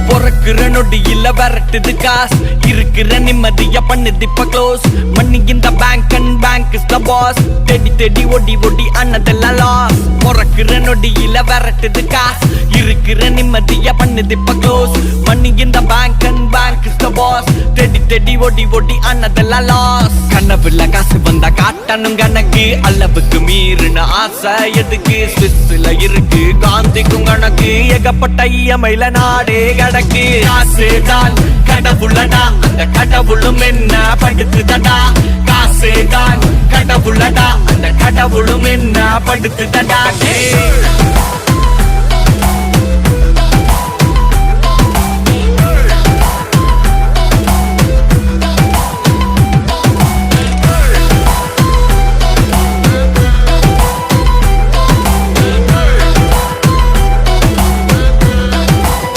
பொறக்குற நொடியில விரட்டுது காசு இருக்கிற நிம்மதிய பண்ணுது இப்ப க்ளோஸ் மணி இந்த bank and bank is the boss தேடி தேடி ஒடி ஒடி அண்ணதெல்லாம் லாஸ் பொறக்குற நொடியில விரட்டுது காசு இருக்கிற நிம்மதிய பண்ணுது இப்ப க்ளோஸ் மணி இந்த bank and bank is the boss தேடி தேடி ஒடி ஒடி அண்ணதெல்லாம் லாஸ் கனவுல காசு வந்தா காட்டணும் கணக்கு அளவுக்கு மீறின ஆசை எதுக்கு ஸ்விஸ்ல இருக்கு காந்திக்கும் கணக்கு ஏகப்பட்ட இயமையில நாடே கடக்கு காசு தான் கடவுளடா அந்த கடவுளும் என்ன படுத்துதடா காசு தான் கடவுளடா அந்த கடவுளும் என்ன படுத்துதடா